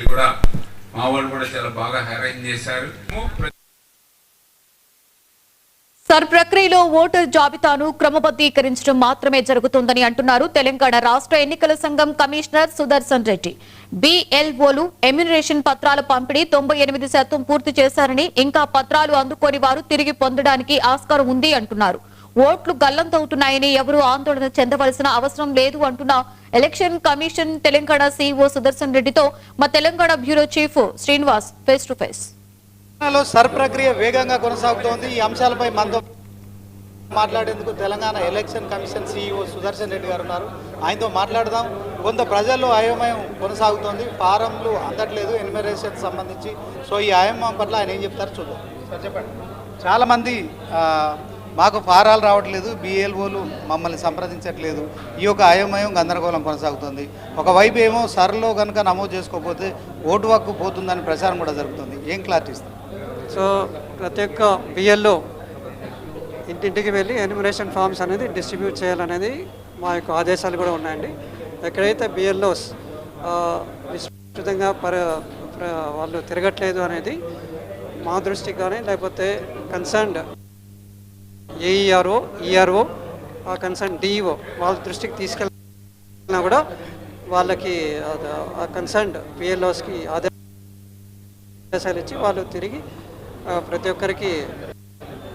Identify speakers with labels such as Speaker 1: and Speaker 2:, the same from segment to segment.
Speaker 1: కూడా మా వాళ్ళు కూడా చాలా బాగా అరేంజ్ చేశారు.
Speaker 2: సర్ ప్రక్రియలో ఓటర్ జాబితాను క్రమబద్ధీకరించడం మాత్రమే జరుగుతుందని అంటున్నారు తెలంగాణ రాష్ట్ర ఎన్నికల సంఘం కమిషనర్ సుదర్శన్ రెడ్డి. బిఎల్ఓలు ఎమ్యునరేషన్ పత్రాల పంపిణీ 98% పూర్తి చేశారని, ఇంకా పత్రాలు అందుకోని వారు తిరిగి పొందడానికి ఆస్కారం ఉంది అంటున్నారు. ఓట్లు గల్లంతవుతున్నాయని ఎవరూ ఆందోళన చెందవలసిన అవసరం లేదు అంటున్న election commission Telangana CEO Sudarshan రెడ్డితో మా Telangana bureau chief Srinivas face to face.
Speaker 3: Sir ప్రక్రియ వేగంగా కొనసాగుతోంది. ఈ అంశాలపై మనతో మాట్లాడేందుకు Telangana election commission CEO Sudarshan Reddy గారు ఉన్నారు. ఆయనతో మాట్లాడదాం. కొంత ప్రజల్లో అయోమయం కొనసాగుతోంది, ఫారంలు అందట్లేదు ఎన్యుమరేషన్ సంబంధించి. సో ఈ అయోమయం పట్ల ఆయన ఏం చెప్తారు చూద్దాం. సార్ చెప్పండి. చాలామంది మాకు ఫారాలు రావట్లేదు, బిఎల్ఓలు మమ్మల్ని సంప్రదించట్లేదు, ఈ యొక్క అయోమయం గందరగోళం కొనసాగుతుంది. ఒకవైపు ఏమో సర్లో కనుక నమోదు చేసుకోకపోతే ఓటు హక్కు పోతుందని ప్రచారం కూడా జరుగుతుంది. ఏం క్లారిటీ ఇస్తారు?
Speaker 4: సో ప్రతి ఒక్క బిఎల్ఓ ఇంటింటికి వెళ్ళి ఎన్యుమరేషన్ ఫామ్స్ అనేది డిస్ట్రిబ్యూట్ చేయాలనేది మా యొక్క ఆదేశాలు కూడా ఉన్నాయండి. ఎక్కడైతే బిఎల్ఓస్ విస్తృతంగా వాళ్ళు తిరగట్లేదు అనేది మా దృష్టికి కానీ, లేకపోతే concerned AERO, ERO, concern DEO వాళ్ళ దృష్టికి తీసుకెళ్ళినా కూడా వాళ్ళకి కన్సర్న్డ్ బిఎల్ఓస్కి ఆదేశాలు ఇచ్చి వాళ్ళు తిరిగి ప్రతి ఒక్కరికి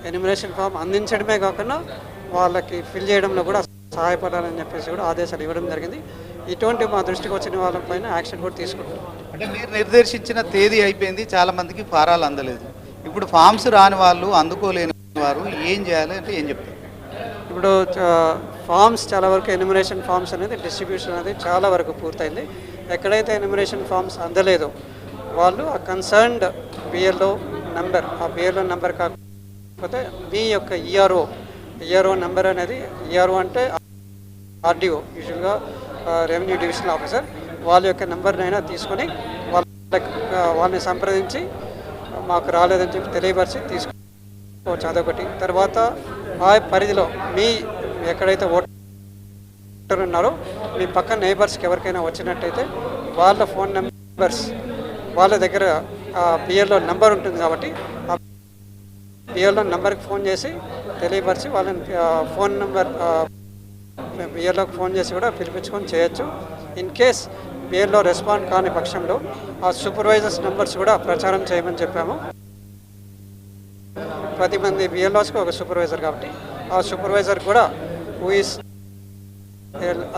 Speaker 4: ఎన్యుమరేషన్ ఫామ్ అందించడమే కాకుండా వాళ్ళకి ఫిల్ చేయడంలో కూడా సహాయపడాలని చెప్పేసి కూడా ఆదేశాలు ఇవ్వడం జరిగింది. ఇటువంటి మా దృష్టికి వచ్చిన వాళ్ళపైన యాక్షన్ కూడా తీసుకుంటాం.
Speaker 3: అంటే మీరు నిర్దేశించిన తేదీ అయిపోయింది, చాలామందికి ఫారాలు అందలేదు. ఇప్పుడు ఫామ్స్ రాని వాళ్ళు, అందుకోలేని వారు ఏం చేయాలి అంటే ఏం చెప్తారు?
Speaker 4: ఇప్పుడు ఫామ్స్ చాలా వరకు ఎన్యుమరేషన్ ఫామ్స్ అనేది డిస్ట్రిబ్యూషన్ అనేది చాలా వరకు పూర్తయింది. ఎక్కడైతే ఎన్యుమరేషన్ ఫామ్స్ అందలేదో వాళ్ళు ఆ కన్సర్న్డ్ బిఎల్ఓ నెంబర్, ఆ బిఎల్ఓ నెంబర్ కాకపోతే మీ యొక్క ఈఆర్ఓ నెంబర్ అనేది, ఈఆర్ఓ అంటే ఆర్డీఓ, యూజువల్గా రెవెన్యూ డివిజనల్ ఆఫీసర్, వాళ్ళ యొక్క నెంబర్నైనా తీసుకొని వాళ్ళని సంప్రదించి మాకు రాలేదని చెప్పి తెలియపరిచి తీసుకోవచ్చు. అదొకటి. తర్వాత ఆ పరిధిలో మీ ఎక్కడైతే ఓటర్ ఉన్నారో మీ పక్కన నైబర్స్కి ఎవరికైనా వచ్చినట్టయితే వాళ్ళ ఫోన్ నెంబర్స్, వాళ్ళ దగ్గర బిఎల్ఓ నెంబర్ ఉంటుంది కాబట్టి ఆ బిఎల్ఓ నెంబర్కి ఫోన్ చేసి తెలియపరిచి వాళ్ళని ఫోన్ నెంబర్ బిఎల్ఓకి ఫోన్ చేసి కూడా పిలిపించుకొని చేయొచ్చు. ఇన్ కేస్ బిఎల్ఓ రెస్పాండ్ కాని పక్షంలో ఆ సూపర్వైజర్స్ నెంబర్స్ కూడా ప్రచారం చేయమని చెప్పాము. 10 మంది బిఎల్ఓస్కి ఒక సూపర్వైజర్ కాబట్టి ఆ సూపర్వైజర్ కూడా హూ ఈస్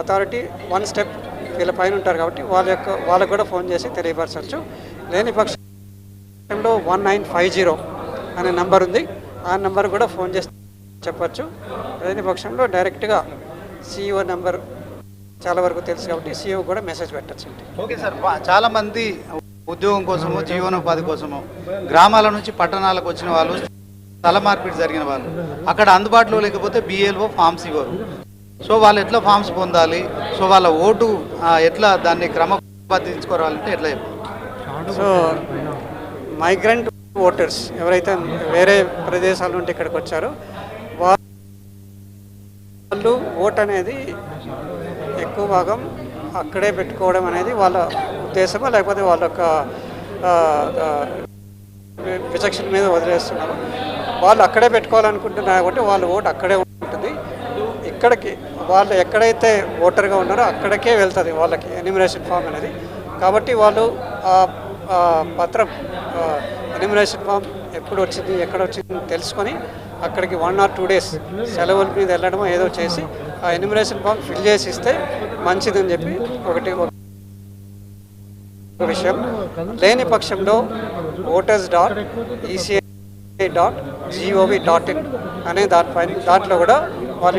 Speaker 4: అథారిటీ 1 స్టెప్ వీళ్ళ పైన ఉంటారు కాబట్టి వాళ్ళకు కూడా ఫోన్ చేసి తెలియపరచవచ్చు. లేని పక్షంలో 1950 అనే నెంబర్ ఉంది, ఆ నెంబర్ కూడా ఫోన్ చేసి చెప్పచ్చు. లేని పక్షంలో డైరెక్ట్గా సిఇఓ నెంబర్ చాలా వరకు తెలుసు కాబట్టి సిఇఓ కూడా మెసేజ్ పెట్టచ్చు.
Speaker 3: Okay sir. చాలామంది ఉద్యోగం కోసమో, జీవనోపాధి కోసమో గ్రామాల నుంచి పట్టణాలకు వచ్చిన వాళ్ళు, స్థల మార్పిడి జరిగిన వాళ్ళు, అక్కడ అందుబాటులో లేకపోతే బిఎల్ఓ ఫామ్స్ ఇవ్వరు. సో వాళ్ళు ఎట్లా ఫామ్స్ పొందాలి? సో వాళ్ళ ఓటు ఎట్లా దాన్ని క్రమబద్ధీకరించుకోవాలంటే ఎట్లా చెప్పాలి?
Speaker 4: సో మైగ్రెంట్ ఓటర్స్ ఎవరైతే వేరే ప్రదేశాల నుండి ఇక్కడికి వచ్చారో వాళ్ళు ఓట్ అనేది ఎక్కువ భాగం అక్కడే పెట్టుకోవడం అనేది వాళ్ళ ఉద్దేశమో లేకపోతే వాళ్ళ యొక్క విచక్షణ మీద వదిలేస్తున్నారు. వాళ్ళు అక్కడే పెట్టుకోవాలనుకుంటున్నారు కాబట్టి వాళ్ళ ఓటు అక్కడే ఉంటుంది. ఇక్కడికి వాళ్ళు ఎక్కడైతే ఓటర్గా ఉన్నారో అక్కడికే వెళ్తుంది వాళ్ళకి ఎన్యుమరేషన్ ఫామ్ అనేది. కాబట్టి వాళ్ళు పత్రం ఎన్యుమరేషన్ ఫామ్ ఎప్పుడు వచ్చింది, ఎక్కడ వచ్చింది తెలుసుకొని అక్కడికి 1 or 2 days సెలవుల మీద వెళ్ళడమో ఏదో చేసి ఆ ఎన్యుమరేషన్ ఫామ్ ఫిల్ చేసి ఇస్తే మంచిదని చెప్పి ఒక విషయం. లేని పక్షంలో voters.eci.gov.in అనే దాంట్లో కూడా వాళ్ళ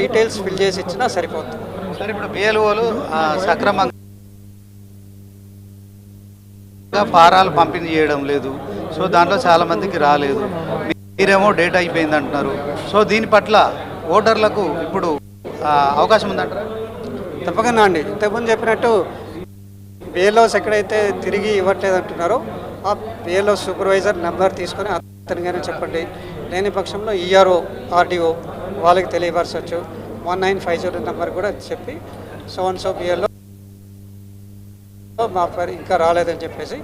Speaker 4: డీటెయిల్స్ ఫిల్ చేసి ఇచ్చినా సరిపోతుంది.
Speaker 3: సార్, ఇప్పుడు బిఎల్ఓలు సక్రమంగా ఫారాలు పంపిణీ చేయడం లేదు. సో దాంట్లో చాలామందికి రాలేదు. మీరేమో డేట్ అయిపోయింది అంటున్నారు. సో దీని పట్ల ఓటర్లకు ఇప్పుడు అవకాశం ఉందంటారా?
Speaker 4: తప్పకుండా అండి. ఇంతకుముందు చెప్పినట్టు బిఎల్ఓస్ ఎక్కడైతే తిరిగి ఇవ్వట్లేదు అంటున్నారో ఆ బిఎల్ఓ సూపర్వైజర్ నెంబర్ తీసుకొని అతనిగానే చెప్పండి. లేని పక్షంలో ఈఆర్ఓ, ఆర్డీఓ వాళ్ళకి తెలియపరచవచ్చు. 1950 నెంబర్ కూడా చెప్పి సో బిఎల్ఓ మా పేరు ఇంకా రాలేదని చెప్పేసి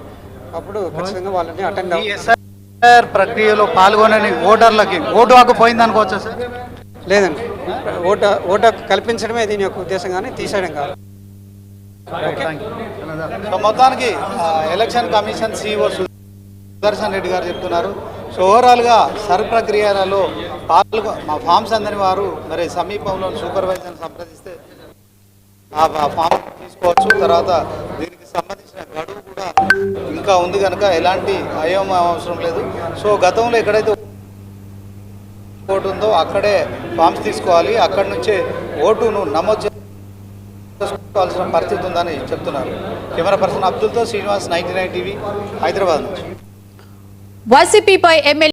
Speaker 4: అప్పుడు ఖచ్చితంగా వాళ్ళని అటెండ్
Speaker 3: ఈ ఎస్ఐఆర్ ప్రక్రియలో పాల్గొనని ఓటర్లకి ఓటు హక్కు పోయింది అనుకోవచ్చా సార్?
Speaker 4: లేదండి. ఓటు హక్కు కల్పించడమే దీని యొక్క ఉద్దేశం, కానీ తీసేయడం కాదు.
Speaker 3: సో మొత్తానికి election commission CEO Sudarshan Reddy గారు చెప్తున్నారు. సో ఓవరాల్గా సర్ ప్రక్రియలలో మా ఫామ్స్ అందని వారు మరి సమీపంలో సూపర్వైజర్ని సంప్రదిస్తే ఆ ఫామ్ తీసుకోవచ్చు. తర్వాత దీనికి సంబంధించిన గడువు కూడా ఇంకా ఉంది కనుక ఎలాంటి అయోమయం అవసరం లేదు. సో గతంలో ఎక్కడైతే ఓటు ఉందో అక్కడే ఫామ్స్ తీసుకోవాలి, అక్కడి నుంచే ఓటును నమోదు చేసుకోవాల్సిన పరిస్థితి ఉందని చెప్తున్నారు. కెమెరా పర్సన్ అబ్దుల్తో శ్రీనివాస్, 99 టీవీ, హైదరాబాద్ నుంచి.
Speaker 2: వైసీపీపై ఎమ్మెల్యే